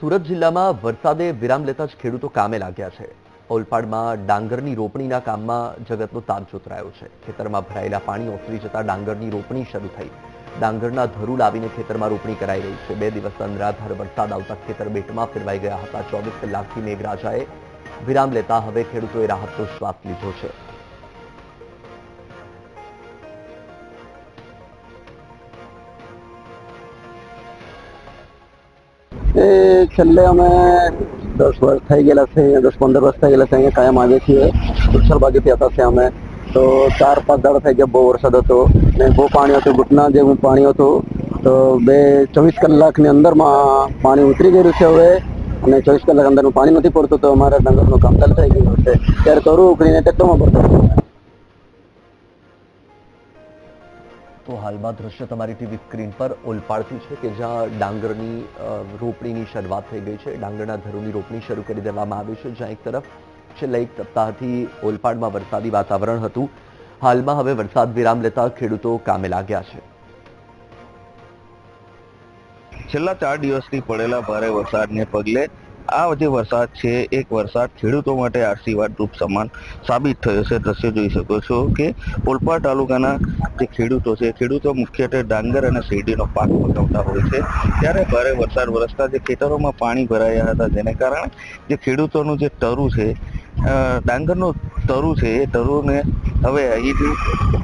સુરત જિલ્લામાં વરસાદે વિરામ લેતા જ ખેડૂતો કામે લાગ્યા છે। ઓલપાડમાં ડાંગરની રોપણીના કામમાં જગતનો તાર જોતરાયો છે। ખેતરમાં ભરાયેલા પાણી ઓસરી જતા ડાંગરની રોપણી શરૂ થઈ। ડાંગરના ધરુ લાવીને ખેતરમાં રોપણી કરાઈ રહી છે। 2 દિવસ અનરાધાર વરસાદ આવતા ખેતર બેટમાં ફેરવાઈ ગયા હતા। 24 કલાકથી મેઘરાજાએ વિરામ લેતા હવે ખેડૂતોએ રાહતનો શ્વાસ લીધો છે। छेल्ले અમે 10 વર્ષ થઈ ગયેલા છે, 10-15 વર્ષ થઈ ગયેલા છે। અહીંયા કાયમ આવીએ છીએ। ઉછળ બાજુથી હતા છે અમે તો 4-5 દાડા થઈ ગયા। બહુ વરસાદ હતો ને બહુ પાણી હતું, ઘૂંટણા જેવું પાણી હતું। તો 24 કલાકની અંદરમાં પાણી ઉતરી ગયું છે હવે, અને 24 કલાક અંદરનું પાણી નથી પડતું તો અમારા ડાંગરનું કામ ચાલુ થઈ ગયું છે। ત્યારે તરું ઉકળીને ટ્રેક્ટરમાં પડતું। તો હાલમાં દ્રશ્ય તમારી ટીવી સ્ક્રીન પર ઓલપાડથી છે કે જ્યાં ડાંગરની રોપણીની શરૂઆત થઈ ગઈ છે। ડાંગરના ધરુની રોપણી શરૂ કરી દેવામાં આવી છે। જ્યાં એક તરફ છેલ્લા એક સપ્તાહથી ઓલપાડમાં વરસાદી વાતાવરણ હતું, હાલમાં હવે વરસાદ વિરામ લેતા ખેડૂતો કામે લાગ્યા છે। છેલ્લા 4 દિવસથી પડેલા ભારે વરસાદને પગલે આ જે વરસાદ છે એક વરસાદ ખેડૂતો માટે આશીર્વાદ રૂપ સમાન સાબિત થયો છે। દ્રશ્ય જોઈ શકો છો કે ઓલપાડ તાલુકાના જે ખેડૂતો છે, ખેડૂતો મુખ્યત્વે ડાંગર અને શેરડીનો પાક પકવતા હોય છે। ત્યારે ભારે વરસાદ વરસતા જે ખેતરોમાં પાણી ભરાયા હતા, જેને કારણે જે ખેડૂતોનું જે તરુ છે, ડાંગરનું તરુ છે, એ તરુને હવે અહીંથી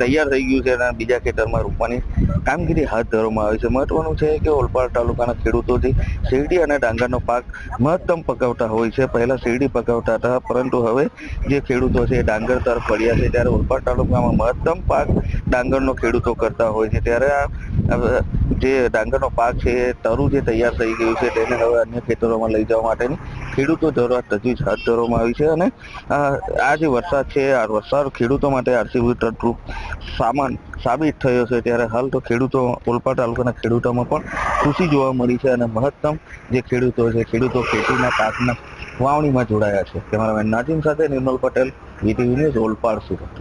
તૈયાર થઈ ગયું છે અને બીજા ખેતરમાં રોપવાની કામગીરી હાથ ધરવામાં આવી છે। મહત્વનું છે કે ઓલપાડ તાલુકાના ખેડૂતો જે શેરડી અને ડાંગરનો પાક મહત્તમ પકવતા હોય છે। પહેલા શેરડી પકવતા હતા, પરંતુ હવે જે ખેડૂતો છે ડાંગર તરફ પડ્યા છે। ત્યારે ઓલપાડ તાલુકામાં મહત્તમ પાક ડાંગરનો ખેડૂતો કરતા હોય છે। ત્યારે આ જે ડાંગરનો પાક છે એ તરુ જે તૈયાર થઈ ગયું છે તેને હવે અન્ય ખેતરોમાં લઈ જવા માટેની ખેડૂતો જરૂરત તજવીજ હાથ ધરવામાં આવી છે। અને આ જે વરસાદ છે, આ વરસાદ ખેડૂતો માટે આશીર્વાદ રૂપ સામાન સાબિત થયો છે। ત્યારે હાલ તો ખેડૂતો ઓલપાડ તાલુકાના ખેડૂતોમાં પણ ખુશી જોવા મળી છે અને મહત્તમ જે ખેડૂતો છે, ખેડૂતો ખેતીના પાકના વાવણીમાં જોડાયા છે। કેમેરામેન નાજીમ સાથે નિર્મલ પટેલ, વીટીવી ન્યૂઝ, ઓલપાડ, સુરત।